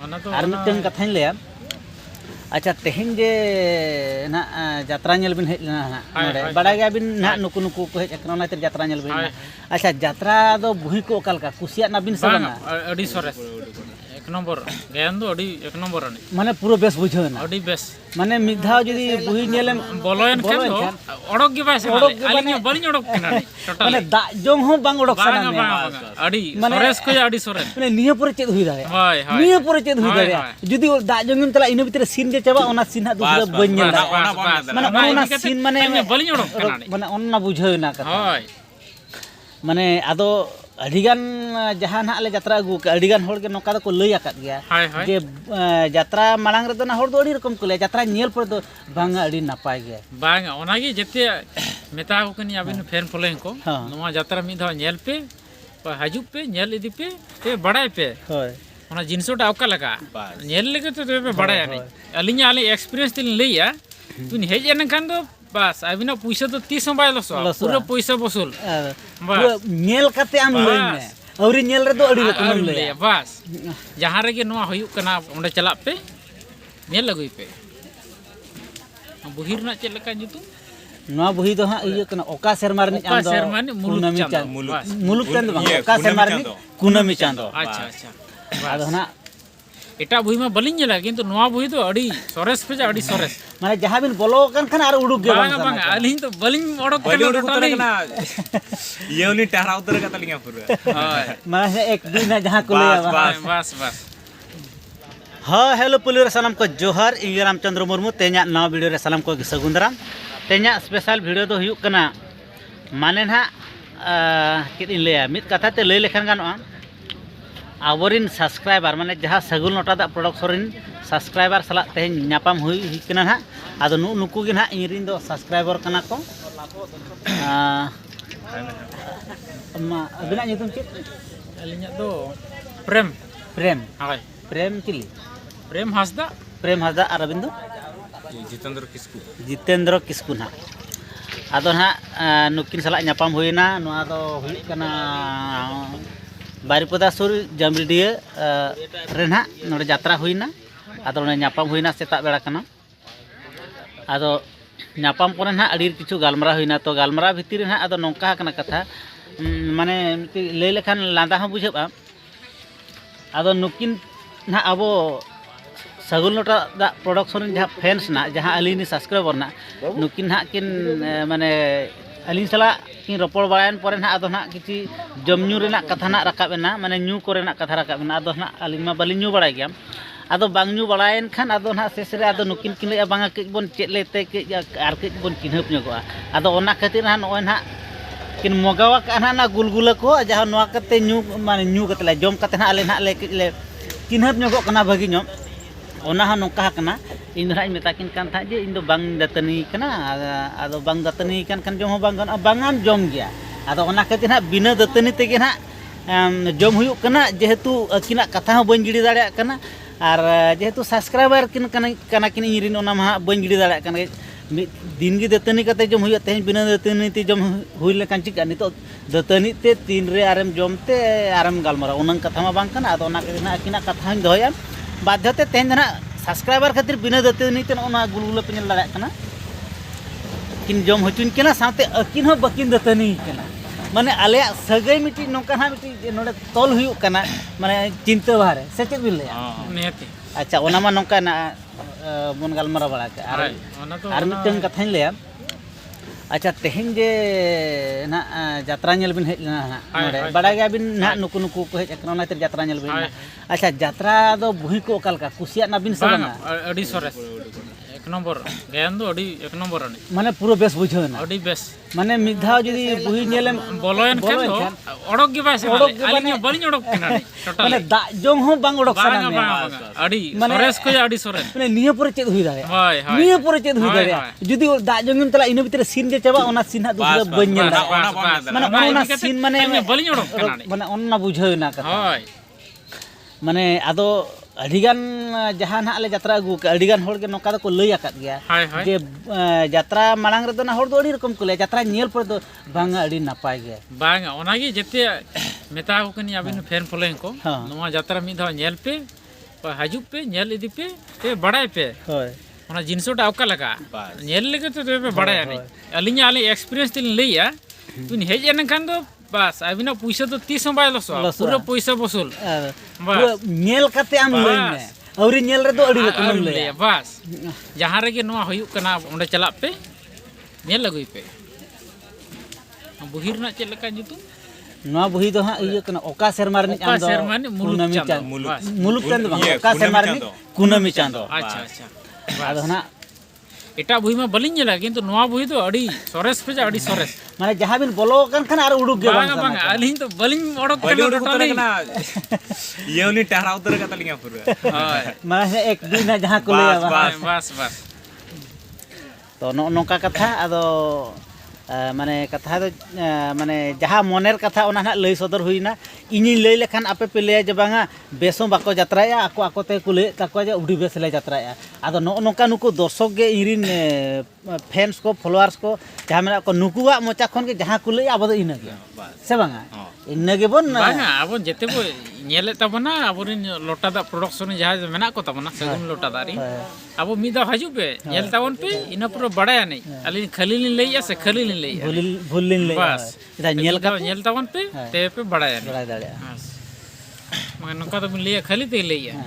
और मिट्टन कथाñ लिया अच्छा तेहन जे ना यात्रा ñel बिन हेज ना नोडे बड़ा गया बिन ना नुकु नुकु को हेज एकना नातिर यात्रा ñel बिन अच्छा यात्रा दो बुही को ओकालका कुसिया ना बिन सबना अडी सरेस एक नंबर गयान दो अडी एक नंबर आनी माने पूरा बेस बुझावना अडी बेस माने मिधाव जदी बुही ñelem बोलोयन खान दो ओडक गे बाय से आलिनी बलिन ओडक केना टोटल माने दा जों हो बांग ओडक साना ने अडी सरेस को अडी सरेस माने निया पुरे चेद हुई दारे हाय हाय निया पुरे चेद हुई दारे जदी दा जोंगम तला इन भीतर सीन जे चबा ओना सीन हा दूसरा बन ñel माने ओना सीन माने बलिन ओडक केना माने ओना बुझावना कथा हाय माने आदो अडिगान जहां ना ले यात्रा अगु अडिगान होड़ के नोका को लई आकात गया जे यात्रा मालांग रे तो ना होड़ दो अडी रकम को ले यात्रा ñel पर दो बांगा अडी नापाय गया बांगा ओनागी जेते मेता को कनी आबिन फैन फॉलोइंग को नोवा यात्रा मी धा ñel पे हाजू पे ñel इदी पे बड़ाई पे होय ओना जिनसोटा ओका लगा ñel लेके तो पे बड़ाई नहीं अलिኛ आले एक्सपीरियंस तिन लईया तुन हेज एन खान दो बस अबिना पैसा तो 30 बाय लसो पूरा पैसा वसूल बस ñel कते आम लई ने औरी ñel रे दो अडी रकम लई बस जहां रे नोवा हुयु कना ओंडे चला पे ñel लगुई पे बुहिर ना चेल लका जुतु नोवा बुही दो हां इयो कना ओका शर्मा रे आम दो कुनमी चांद मुलुक चांद ओका शर्मा रे कुनमी चांद अच्छा अच्छा आदो ना एटा बुही में बलिन ñela किंतु नोवा बुही तो अडी सरेस पे अडी सरेस माने जहां बिन बोलो कन खन आर उडुक गे बांगा बांगा अलिन तो बलिन ओडक कना येउनी टहरा उतर का तलिया पूरा हाय माने एक दिन जहां को ले बस बस हाँ हेलो पुलिस रे सलाम को जोहार इंगे रामचंद्र मुर्मू ते냐 नवा वीडियो रे सलाम को सगुंदराम ते냐 स्पेशल वीडियो दो हुयु कना माने ना कित इन लेया मित कथा ते लई लेखान गानोआ आवरिन सब्सक्राइबर माने जहां सगुल नोटा दा प्रोडक्शन सब्सक्राइबर सला तेहन न्यापाम हुई कना ना आदो नुकु गे ना इरिन दो सब्सक्राइबर कना को अम्मा अबिना nyutum चेत अलिnya दो प्रेम प्रेम हाय प्रेम चिली प्रेम हासदा और अबिन दो जितेंद्र किस्कु ना आदो ना नुकिन सला न्यापाम हुईना नोआ दो हुई कना बारिपदा सुर जामरिडिया रे ना नोडे यात्रा हुईना आदो ने न्यापाम हुईना सेता बेड़ा कना आदो न्यापाम परे ना अड़ी किछु गालमरा हुईना तो गालमरा भितिर ना आदो नोंका कना कथा माने लई लेखान लांदा ह बुझबा आदो नुकिन ना अबो सगुल नोटा दा प्रोडक्शन जहां फैंस ना जहां अलिनी सब्सक्राइबर ना नुकिन ना किन माने अलिन सला किन रपड़ बायन परे ना आदो ना किछि जमन्यू रेना कथा ना राकाबेना माने न्यू कोरेना कथा राकाबेना आदो ना अलिन मा बालिन न्यू बाड़ाय गया आदो बांग न्यू बाड़ायन खान आदो ना शेष रे आदो नुकिन किन ले बांगा के बोन चेत लेते के आर के बोन चिन्हप न्यगोआ आदो ओना खातिर ना नोय ना किन मोगावा का ना गुलगुला को जहां नोआ कते न्यू माने न्यू कते ले जम कते ना आले ना ले चिन्हप न्यगो कना भागी न्यो ओना हा नोका कना इन राय मेताकिन कान था जे इन दो बांग दतनी कना आदो बांग दतनी kan jom ho bang bangan jom gya ado ona खातिर ना बिना दतनी तेगे ना जम हुयु कना जेहेतु किना कथा हो बन गिडी दाड़े कना और जेहेतु सब्सक्राइबर किन कना किन इरिन ओना मा बन गिडी दाड़े कना दिन गी दतनी कते जम हुयु तेहन बिना दतनी ते जम हुई लेकान चिका नितो दतनी ते तीन रे आरम जमते आरम गालमरा ओनन कथा मा बांग कना ado ona खातिर ना किना कथा हन दोया बाध्यते तेहन ना सब्सक्राइबर खातिर बिना दतनी ते ओना गुलगुला पे लड़ा कना किन जम हचुन केना साथे अकिन हो बकिन दतनी केना माने आले सगै मिटी नोका ना मिटी नोडे तोल हुयु कना माने चिंता बारे से चेक बिल ले नेति अच्छा ओना मा नोका ना मन गालमरा बड़ा के आर मिटन कथाñ लेया अच्छा तेहन जे ना यात्रा ñel बिन हेज ना नोडे बड़ा गया बिन ना नुकु नुकु को हेज एकना नातिर यात्रा ñel बिन अच्छा यात्रा दो बुही को ओकालका कुसिया ना बिन सबना अडी सरेस एक नंबर गयान दो अडी एक नंबर आनी माने पूरा बेस बुझावना अडी बेस माने मिधाव जदी बुही ñelem बोलोयन खान दो ओडक गे बाय से आलिnya बलिन ओडक केना टोटल माने दा जों हो बांग ओडक साना ने अडी सरेस को अडी सरेस माने निया पुरे चेद हुई दारे हाय हाय निया पुरे चेद हुई दारे जदी दा जोंगम तला इन भीतर सीन जे चबा ओना सीन हा दूसरा बन ñel माने ओना सीन माने बलिन ओडक केना माने ओना बुझावना कथा हाय माने आदो अडिगान जहां ना ले यात्रा अगु अडिगान होड़ के नोका को लई आकात गया जे यात्रा मालांग रे दो ना होड़ दो अडी रकम को ले यात्रा ñel पर दो बांगा अडी नापाय गया बांगा ओनागी जेते मेता को कनी आबिन फैन फॉलोइंग को नोवा यात्रा मी धा ñel पे ᱦᱤᱡᱩᱜ ᱯᱮ ᱧᱮᱞ ᱤᱫᱤ ᱯᱮ ᱛᱚᱵᱮ ᱵᱟᱲᱟᱭ ᱯᱮ ᱦᱳᱭ ᱚᱱᱟ ᱡᱤᱱᱤᱥটা ᱚᱠᱟ ᱞᱮᱠᱟ ᱧᱮᱞ ᱞᱮᱜᱮ ᱛᱚᱵᱮ ᱯᱮ ᱵᱟᱲᱟᱭᱟ ᱟᱹᱞᱤᱧᱟᱜ ᱮᱠᱥᱯᱮᱨᱤᱭᱮন্স ᱛᱮᱞᱤᱧ ᱞᱟᱹᱭᱟ ᱵᱤᱱ ᱦᱮᱡ ᱮᱱᱠᱷᱟᱱ ᱫᱚ ᱵᱟᱥ ᱟᱹᱵᱤᱱᱟᱜ ᱯᱩᱭᱥᱟᱹ ᱫᱚ ᱛᱤᱥ ᱦᱚᱸ ᱵᱟᱭ ᱞᱚᱥᱚᱜᱼᱟ ᱯᱩᱨᱟᱹ ᱯᱩᱭᱥᱟᱹ ᱵᱚᱥᱩᱞ ᱧᱮᱞ ᱠᱟᱛᱮ ᱟᱢ ᱞᱟᱹᱭ ᱢᱮ ᱟᱹᱣᱨᱤ ᱧᱮᱞ ᱨᱮᱫᱚ ᱟᱹᱰᱤ ᱨᱚᱠᱚᱢᱮᱢ ᱞᱟᱹᱭᱟ ᱵᱟᱥ ᱡᱟᱦᱟᱸ ᱨᱮᱜᱮ ᱱᱚᱣᱟ ᱦᱩᱭᱩᱜ ᱠᱟᱱᱟ ᱚᱸᱰᱮ ᱪᱟᱞᱟᱜ ᱯᱮ ᱧᱮᱞ ᱟᱹᱜᱩᱭ ᱯᱮ ᱵᱩᱦᱤ ᱨᱮᱱᱟᱜ ᱪᱮᱫ ᱞᱮᱠᱟ ᱧᱩᱛᱩᱢ ᱱᱚᱣᱟ ᱵᱩᱦᱤ ᱫᱚ ᱦᱟᱸᱜ ᱤᱭᱟᱹ ᱠᱟᱱᱟ ᱚᱠᱟ ᱥᱮᱨᱢᱟ ᱨᱤᱱᱤᱡ ᱟᱢ ᱫᱚ ᱢᱩᱞᱩᱠ ᱪᱟᱸᱫᱚ ᱢᱩᱞᱩᱠ ᱪᱟᱸᱫᱚ ᱵᱟᱝ ᱚᱠᱟ ᱥᱮᱨᱢᱟ ᱨᱤᱱᱤᱡ ᱠᱩᱱᱟᱹᱢᱤ ᱪᱟᱸᱫᱚ ᱟᱪᱪᱷᱟ ᱟᱪᱪᱷᱟ ᱟᱫᱚ ᱦᱟᱸᱜ ᱮᱴᱟᱜ ᱵᱩᱦᱤ ᱢᱟ ᱵᱟᱹᱞᱤᱧ ᱧᱮᱞᱟ ᱠᱤᱱᱛᱩ ᱱᱚᱣᱟ ᱵᱩᱦᱤ ᱫᱚ ᱟᱹᱰᱤ ᱥᱚᱨᱮᱥ ᱯᱮ ᱟᱹᱰᱤ ᱥᱚᱨᱮᱥ ᱢᱟᱱᱮ ᱡᱟᱦᱟᱸ ᱵᱤᱱ ᱵᱚᱞᱚ ᱟᱠᱟᱱ ᱠᱷᱟᱱ ᱟᱨ ᱩᱰᱩᱠ ᱜᱮ ᱵᱟᱝ ᱵᱟᱝ ᱟᱹᱞᱤᱧ ᱫᱚ ᱵᱟᱹᱞᱤᱧ ᱚᱰᱚᱠ ᱠᱟᱱᱟ ᱤᱭᱟᱹ ᱩᱱᱤ ᱴᱟᱦᱨᱟ ᱩᱛᱟᱹᱨ ᱠᱟᱜ ᱛᱟᱹᱞᱤᱧᱟ ᱯᱩᱨᱟᱹ ᱦᱳᱭ ᱢᱟᱱᱮ ᱮᱠ দুই না ᱡᱟᱦᱟᱸ ᱠᱚ ᱞᱟᱹᱭᱟ ᱵᱟᱥ ᱛᱚ ᱱᱚᱝᱠᱟ ᱠᱟᱛᱷᱟ ᱟᱫᱚ ᱢᱟᱱᱮ ᱠᱟᱛᱷᱟ ᱫᱚ ᱢᱟᱱᱮ ᱡᱟᱦᱟᱸ ᱢᱚᱱᱮᱨ ᱠᱟᱛᱷᱟ ᱚᱱᱟ ᱦᱟᱸᱜ ᱞᱟᱹᱭ ᱥᱚᱫᱚᱨ ᱦᱩᱭᱱᱟ ᱤᱧᱤᱧ ᱞᱟᱹᱭ ᱞᱮᱠᱷᱟᱱ ᱟᱯᱮ ᱯᱮ ᱞᱟᱹᱭᱟ ᱡᱮ ᱵᱟᱝᱟ ᱵᱮᱥ ᱦᱚᱸ ᱵᱟᱠᱚ ᱡᱟᱛᱨᱟᱭᱟ ᱟᱠᱚ ᱛᱮᱠᱚ ᱞᱟᱹᱭᱮᱫ ᱛᱟᱠᱚᱣᱟ ᱡᱮ ᱩᱰᱤ ᱵᱮᱥ ᱞᱮ ᱡᱟᱛᱨᱟᱭᱟ ᱟᱫᱚ ᱱᱚᱝᱠᱟ ᱱᱩᱠᱩ ᱫᱚᱨশᱚᱠ ᱜᱮ ᱤᱧᱨᱤᱱ ᱯᱷᱮᱱᱥ ᱠᱚ ᱯᱷᱚᱞᱳᱣᱟᱨᱥ ᱠᱚ ᱡᱟᱦᱟᱸ ᱢᱮᱱᱟᱜ ᱠᱚ ᱱᱩᱠᱩᱣᱟᱜ ᱢᱚᱪᱟ ᱠᱷᱚᱱ ᱜᱮ ᱡᱟᱦᱟᱸ ᱠᱚ ᱞᱟᱹᱭᱟ ᱟᱵᱚ ᱫᱚ ᱤᱱᱟᱹᱜᱮ ᱥᱮ ᱵᱟᱝᱟ ᱤᱱᱟᱹ ᱜᱮᱵᱚᱱ ᱵᱟᱝᱟ ᱟᱵᱚ ᱡᱮᱛᱮ ᱵᱚ ᱧᱮᱞᱮᱫ ᱛᱟᱵᱚᱱᱟ ᱟᱵᱚᱨᱮᱱ ᱞᱚᱴᱟ ᱫᱟᱜ ᱯᱨᱚᱰᱟᱠᱥᱚᱱ ᱡᱟᱦᱟᱸ ᱢᱮᱱᱟᱜ ᱠᱚ ᱛᱟᱵᱚᱱᱟ ᱥᱟᱹᱜᱩᱱ ᱞᱚᱴᱟ ᱫᱟᱜ ᱨᱮᱱ ᱟᱵᱚ ᱢᱤᱫ ᱫᱷᱟᱣ ᱦᱤᱡᱩᱜ ᱯᱮ ᱧᱮᱞ ᱛᱟᱵᱚᱱ ᱯᱮ ᱤᱱᱟᱹ ᱯᱩᱨᱟᱹ ᱵᱟᱲᱟᱭᱟ ᱱᱤᱡ ᱟᱹᱞᱤᱧ ᱠᱷᱟᱹᱞᱤ ᱞᱤᱧ ᱞᱟᱹᱭᱮᱜᱼᱟ ᱥᱮ ᱠᱷᱟᱹᱞᱤ ᱞᱤᱧ ᱞᱟᱹᱭᱮᱜᱼᱟ ᱵᱷᱩᱞ ᱞᱤᱧ ᱞᱟᱹᱭᱮᱜᱼᱟ ᱵᱟᱥ ᱧᱮᱞ ᱛᱟᱵᱚᱱ ᱯᱮ ᱛᱚᱵᱮ ᱯᱮ ᱵᱟᱲᱟᱭᱟ ᱫᱟᱲᱮᱭᱟᱜᱼᱟ ᱢᱟᱱᱮ ᱱᱚᱝᱠᱟ ᱫᱚᱵᱤᱱ ᱞᱟᱹᱭᱟ ᱠᱷᱟᱹᱞᱤ ᱛᱮ ᱞᱟᱹᱭᱮᱜᱼᱟ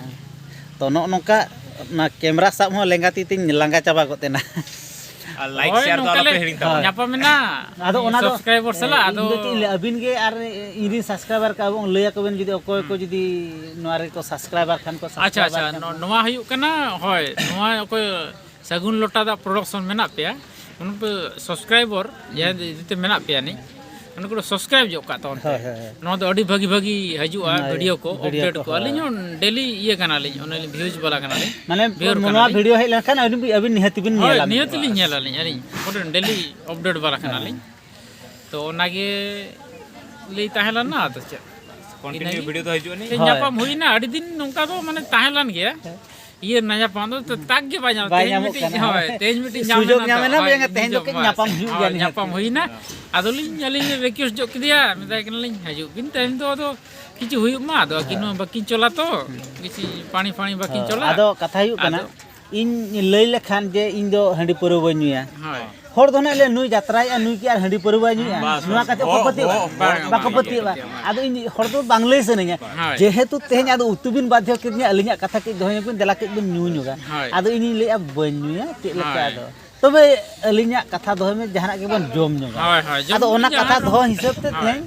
ᱛᱚ ᱱᱚᱝᱠᱟ ᱚᱱᱟ ᱠᱮᱢᱮᱨᱟ ᱥᱟᱵ ᱦᱚᱸ ᱞᱮᱸᱜᱟ ᱛᱤ ᱛᱤᱧ ᱞᱟᱸᱜᱟ ᱪᱟᱵᱟ ᱜᱚᱫ ᱮᱱᱟ ᱞᱟইᱠ শেয়ার ᱫᱚ ᱟᱞᱚᱯᱮ ᱦᱤᱲᱤᱧ ᱛᱟᱵᱚᱱᱟ ᱧᱟᱯᱟᱢ ᱮᱱᱟ ᱟᱫᱚ ᱚᱱᱟ ᱫᱚ সাবস্ক্রাইবার ᱥᱟᱞᱟᱜ ᱟᱫᱚ ᱟᱹᱵᱤᱱ ᱜᱮ ᱟᱨ ᱤᱧᱨᱤᱱ ᱥᱟᱵᱥᱠᱨᱟইᱵᱟᱨ ᱠᱚ ᱞᱟᱹᱭ ᱟᱠᱚ ᱵᱮᱱ ᱡᱩᱫᱤ ᱚᱠᱚᱭ ᱠᱚ ᱡᱩᱫᱤ ᱱᱚᱣᱟ ᱨᱮᱠᱚ ᱥᱟᱵᱥᱠᱨᱟইᱵᱟᱨ ᱠᱷᱟᱱ ᱠᱚ ᱟᱪᱪᱷᱟ ᱱᱚᱣᱟ ᱦᱩᱭᱩᱜ ᱠᱟᱱᱟ ᱦᱳᱭ ᱱᱚᱣᱟ ᱚᱠᱚᱭ ᱥᱟᱹᱜᱩᱱ ᱞᱚᱴᱟ ᱫᱟᱜ ᱯᱨᱚᱰᱟᱠᱥᱚᱱ ᱢᱮᱱᱟᱜ ᱯᱮᱭᱟ ᱩᱱᱠᱩ ᱥᱟᱵᱥᱠᱨᱟইᱵᱟᱨ ᱡᱟᱦᱟᱸ ᱤᱫᱤᱛᱮ ᱢᱮᱱᱟᱜ ᱯᱮᱭᱟ ᱱᱤᱡ ᱩᱱᱠᱩ ᱥᱟᱵᱥᱠᱨᱟইᱵ ᱡᱚᱜ ᱠᱟᱜ ᱛᱟᱵᱚᱱ ᱯᱮ ᱱᱚᱣᱟ ᱫᱚ ᱟᱹᱰᱤ ᱵᱷᱟᱹᱜᱤ ᱦᱤᱡᱩᱜᱼᱟ ᱵᱷᱤᱰᱤᱭᱳ ᱠᱚ ᱟᱯᱰᱮᱴ ᱠᱚ ᱟᱹᱞᱤᱧ ᱦᱚᱸ ᱰᱮᱞᱤ ᱤᱭᱟᱹ ᱠᱟᱱᱟᱞᱤᱧ ᱚᱱᱟᱞᱤᱧ ᱵᱷᱤᱭᱩᱡᱽ ᱵᱟᱞᱟ ᱠᱟᱱᱟᱞᱤᱧ ᱢᱟᱱᱮ ᱱᱚᱣᱟ ᱵᱷᱤᱰᱤᱭᱳ ᱦᱮᱡ ᱞᱮᱱᱠᱷᱟᱱ ᱟᱹᱵᱤᱱ ᱱᱤᱦᱟᱹᱛ ᱵᱤᱱ ᱧᱮᱞᱟ ᱱᱤᱦᱟᱹᱛ ᱞᱤᱧ ᱧᱮᱞᱟᱞᱤᱧ ᱟᱹᱞᱤᱧ ᱰᱮᱞᱤ ᱟᱯᱰᱮᱴ ᱵᱟᱞᱟ ᱠᱟᱱᱟᱞᱤᱧ ᱛᱚ ᱚᱱᱟᱜᱮ ᱞᱟᱹᱭ ᱛᱟᱦᱮᱸ ᱞᱮᱱᱟ ᱟᱫᱚ ᱪᱮᱫ ᱠᱚᱱᱴᱤᱱᱤউ ᱵᱷᱤᱰᱤᱭᱳ ᱫᱚ ᱦᱤᱡᱩᱜᱼᱟ ᱱᱤ ᱧᱟᱯᱟᱢ ᱦᱩᱭᱱᱟ ᱟᱹᱰᱤ din nongka do mane tahelan gaya iya nyapam do tag ge ba nyamuk tej miti sujog nyamena yang tehn do ke nyapam huyu ya nyapam huina adolin alin request jok dia metai kanalin haju bin time do ado kichu huyuk ma ado kino bakin chola to kisi pani bakin chola ado katha huyuk kana ᱤᱧ ᱞᱟᱹᱭ ᱞᱮᱠᱷᱟᱱ ᱡᱮ ᱤᱧ ᱫᱚ ᱦᱟᱺᱰᱤ ᱯᱟᱹᱣᱨᱟᱹ ᱵᱟᱹᱧ ᱧᱩᱭᱟ ᱦᱚᱲ ᱫᱚ ᱱᱟᱜ ᱞᱮ ᱱᱩᱭ ᱡᱟᱛᱨᱟᱭᱮᱜᱼᱟ ᱱᱩᱭ ᱠᱤ ᱟᱨ ᱦᱟᱺᱰᱤ ᱯᱟᱹᱣᱨᱟᱹ ᱵᱟᱭ ᱧᱩᱭᱟ ᱱᱚᱣᱟ ᱠᱟᱛᱮ ᱠᱚ ᱯᱟᱹᱛᱭᱟᱹᱜᱼᱟ ᱵᱟᱠᱚ ᱯᱟᱹᱛᱭᱟᱹᱜᱼᱟ ᱟᱫᱚ ᱤᱧ ᱦᱚᱲ ᱫᱚ ᱵᱟᱝ ᱞᱟᱹᱭ ᱥᱟᱱᱟᱧᱟ ᱡᱮᱦᱮᱛᱩ ᱛᱮᱦᱮᱧ ᱟᱫᱚ ᱩᱛᱩ ᱵᱤᱱ ᱵᱟᱫᱽᱫᱷᱚ ᱠᱤᱫᱤᱧᱟ ᱟᱹᱞᱤᱧᱟᱜ ᱠᱟᱛᱷᱟ ᱠᱟᱹᱡ ᱫᱚᱦᱚᱧᱵᱤᱱ ᱫᱮᱞᱟ ᱠᱟᱹᱡ ᱵᱤᱱ ᱧᱩ ᱧᱚᱜᱟ ᱟᱫᱚ ᱤᱧᱤᱧ ᱞᱟᱹᱭᱮᱜᱼᱟ ᱵᱟᱹᱧ ᱧᱩᱭᱟ ᱪᱮᱫ ᱞᱮᱠᱟ ᱟᱫᱚ ᱛᱚᱵᱮ ᱟᱹᱞᱤᱧᱟᱜ ᱠᱟᱛᱷᱟ ᱫᱚᱦᱚᱭ ᱢᱮ ᱡᱟᱦᱟᱱᱟᱜ ᱜᱮᱵᱚᱱ ᱡᱚᱢ ᱧᱚᱜᱟ ᱟᱫᱚ ᱚᱱᱟ ᱠᱟᱛᱷᱟ ᱫᱚᱦᱚ ᱦᱤᱥᱟᱹᱵ ᱛᱮ ᱛᱮᱦᱮᱧ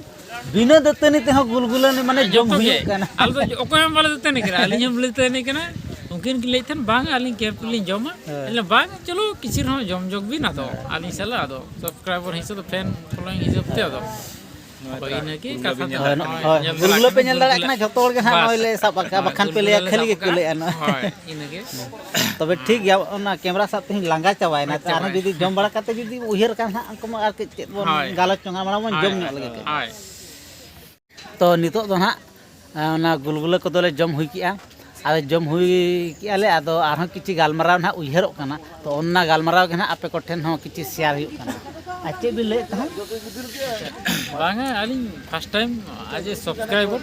ᱵᱤᱱᱟᱹ ᱫᱟᱹᱛᱟᱹᱱᱤ ᱛᱮᱦᱚᱸ ᱜᱩᱞᱜᱩᱞᱟᱹᱱᱤ ᱢᱟᱱᱮ ᱡᱚᱢ ᱦᱩᱭᱩᱜ ᱠᱟᱱᱟ ᱟᱞᱫᱚ ᱚᱠᱚᱭ ᱦᱚᱸ ᱵᱟᱞᱮ ᱫᱟᱹᱛᱟᱹᱱᱤ ᱠᱟᱱᱟ ᱟᱹᱞᱤᱧ ᱦᱚᱸ ᱵᱟᱞᱮ ᱫᱟᱹᱛᱟᱹᱱᱤ ᱠᱟᱱᱟ उनकिन की लेते बांग आलिंग कैप लिंग जमा એટલે બાગ ચલો કિસી રહ જમ જોગ બી ના તો આલી સલા દો સબસ્ક્રાઇબર હિસાબ ફેન ફોલોઈંગ હિસાબ તે દો કોઈને કી કથા ગુલગુલો पे ñel darak kana jhoto hor ge ha noile sab aka bakhan pe leya khali ge kule ana inage तबे ठीक गया ओना कैमरा साथ ही लांगा चबायना आरो जदी जम बड़ा काते जदी उहिर कान हा अंको मा आर के चेत बोन गालच चंगा माना बोन जम ᱧᱚᱜ लगे तो नितो दो ना ओना गुलगुलो को दोले जम हुई किया आदो जम हुई कियाले आदो आरो किछि गालमाराव ना उहिरक काना तो ओन्ना गालमाराव के ना आपे को ठेन हो किछि शेयर हुई काना आचे बि ले ता बांगा आलिंग फर्स्ट टाइम आज सब्सक्राइबर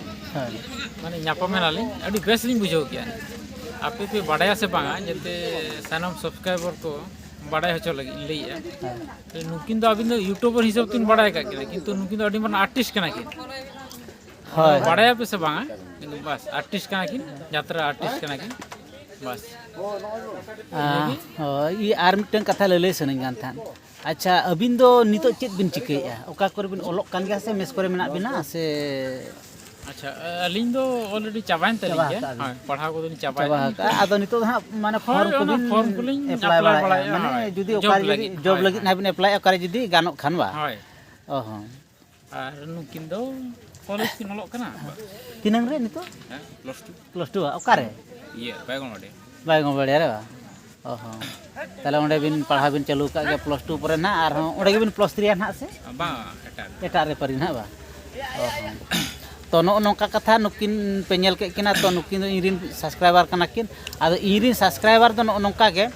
माने ᱧᱟᱯᱟᱢᱮᱱ आलिंग अडी बेस लिंग बुझो किया आपे पे बाड़ाया से बांगा जते सानम सब्सक्राइबर को बाड़ाय होचो लगी लईया नुकिन दो अबिन यूट्यूबर हिसाब तिन बाड़ाय का किंतु नुकिन दो अडी मन आर्टिस्ट कना कि हाय बाड़ाया पे से बांगा किंतु बस आर्टिस्ट कना कि यात्रा आर्टिस्ट कना कि बस ई आर मिटन कथा लले सनन गान थान अच्छा अबिन दो नितो चेत बिन चिकैया ओका करे बिन ओलक कान गया से मेस करे मेना बिना से अच्छा अलिंग दो ऑलरेडी चाबाइन तलिंग के हां पढ़ा को तो चाबाइन आदो नितो हा माने फॉर्म को बिन अप्लाई बाड़ाय माने जुदी ओका जॉब लगी ना बिन अप्लाई ओका जुदी गानक खान बा हाय ओहो आर नुकिन दो कॉलेज किन ओलक कना तिनंग रे नितो प्लस 2 ओका रे ये बायगों बड़े रे ओहो ताले ओंडे बिन पढ़ा बिन चालू का के प्लस 2 परे ना आर ओंडे बिन प्लस 3 ना से बा एटा रे परि ना बा ओहो तो नोका कथा नुकिन पे नेल के किना तो नुकिन इरिन सब्सक्राइबर कना किन आदो इरिन सब्सक्राइबर तो नोका के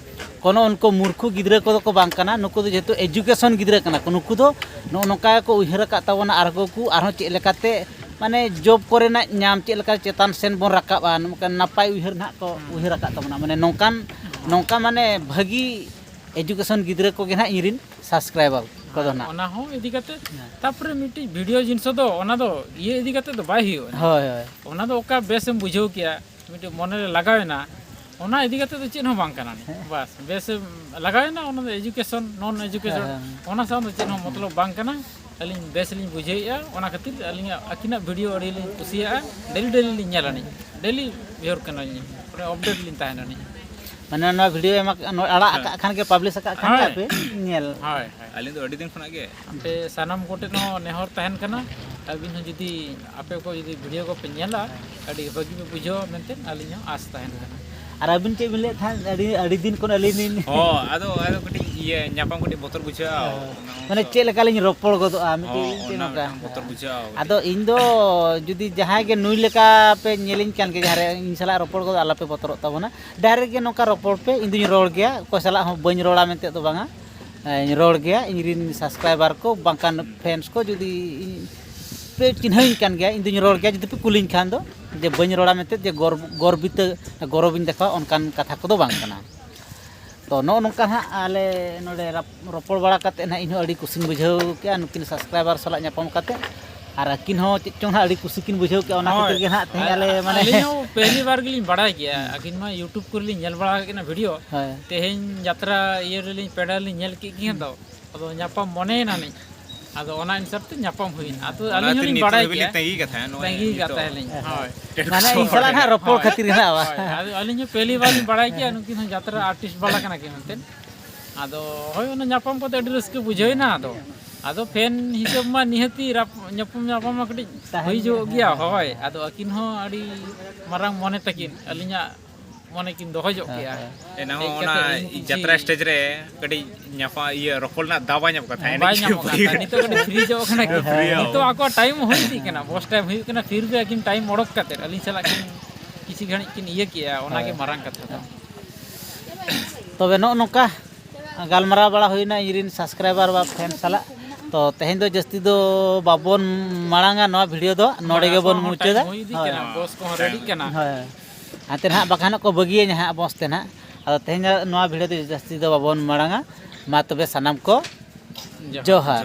कोनो उनको मूर्खु गिद्रा को को बांग कना नुकु दो जेतु एजुकेशन गिद्रा कना को नुकु दो नोका को उहिर का तबना आरगो को आरो चे लेकाते माने जॉब कोरेना नाम चेक लेका चेतान सेन बोन रकाबा नापाय उइहर ना को उइहर रकाब तबना माने नौका माने भागी एजुकेशन गिद्रा को गे ना इरिन सब्सक्राइबर को दो ना ओना हो इदी कते तापरे मिटी वीडियो जिनसो दो ओना दो ये इदी कते दो बाय हियो होय होय ओना दो ओका बेसम बुझो किया मिटी मने लगावेना ओना इदी कते दो चेन हो बांग कना बस बेस लगावेना ओना दो एजुकेशन नॉन एजुकेशन ओना सा दो चेन हो मतलब बांग कना अलिन बेस लिन बुझेया ओना खातिर अलिन अकिना वीडियो अडी लिन कुसिया डेली लिन नेलानी डेली बिहेव कना पूरा अपडेट लिन ताहेना नि माने ना वीडियो एमा अड़ा खान के पब्लिश का खान पे नेल हाय अलिन तो अडी दिन खना गे पे सानाम कोटे नो नेहर ताहेन कना अबिन जदी आपे को जदी वीडियो को पे नेला अडी बगी पे बुझो मेनते अलिन आस ताहेन कना और अबिन चे मिले था अड़ी दिन कोन अलिन हो आदो कटी ये न्यापाम कटी बोतर बुझा माने चे लका लिन रोपड़ गदो मिटी चे नका बोतर बुझा आदो इन दो जुदी जहां के नुई लेका पे नेलिन कान के जहारे इन सला रोपड़ गदो आला पे बोतर तबना डायरेक्ट के नोका रोपड़ पे इन दुई रोड गया को सला हो बन रोड़ा मेनते तो बांगा रोड गया इन रिन सब्सक्राइबर को बांकान फैंस को जुदी पे चिन्हइन कान गया इन दुई रोड गया जुदी पे कुलिन खान दो जे बन रोड़ा मेनते जे गौरबिन देखा उनकान कथा को दो बांग कना तो नो नोका हा आले नोडे रोपड़ बड़ा कते ना इन अड़ी कुसिन बुझाव के नुकिन सब्सक्राइबर सला न्यापाम कते और अकिन हो चों ना अड़ी कुसी किन बुझाव के ओना खातिर के ना ते आले माने पहली बार गेलिन बड़ा गया अकिन मा यूट्यूब करली नेल बड़ा के ना वीडियो तेहेन यात्रा ये रेली पेडल नेल के की दो अदो न्यापाम मने ना नहीं आदो ओना हिसाब ते न्यापाम हुइन आतो अलिन हलिन बड़ा गया तंगी कथा हलिन हाय माने इन सला ना रोपड़ खातिर ना वा आदो अलिन पहली बार बड़ा गया नुकिन यात्रा आर्टिस्ट बड़ा कना के मनते आदो होय ओना न्यापाम को अडी रस्के बुझाइना आदो फैन हिसाब मा निहती न्यापाम कटी होई जो गया होय आदो अकिन हो अडी मारंग मने तकिन अलिना मने किन दोहो जो गया एना हो ओना यात्रा स्टेज रे कटी न्यापा ये रोपड़ ना दावा न्याप कथा बाय न्याप कथा नितो कटी फ्री जो कना नितो आको टाइम होई दी कना बस टाइम हुई कना फिर भी अकिन टाइम ओडक कते अलिन सला किसी घणी किन ये किया ओना के मारंग कथा तबे नो नोका गालमारा बड़ा होइना इरिन सब्सक्राइबर बा फैन सला तो तेहेन दो जस्ती दो बाबोन मारांगा नवा वीडियो दो नोडे के बोन मुचेदा बॉस को रेडी कना आते ना बखान को बगिए ना बसते ना अदो तेहेन नवा वीडियो दो जस्ती दो बाबोन मारांगा मा तबे सनाम को जोहार।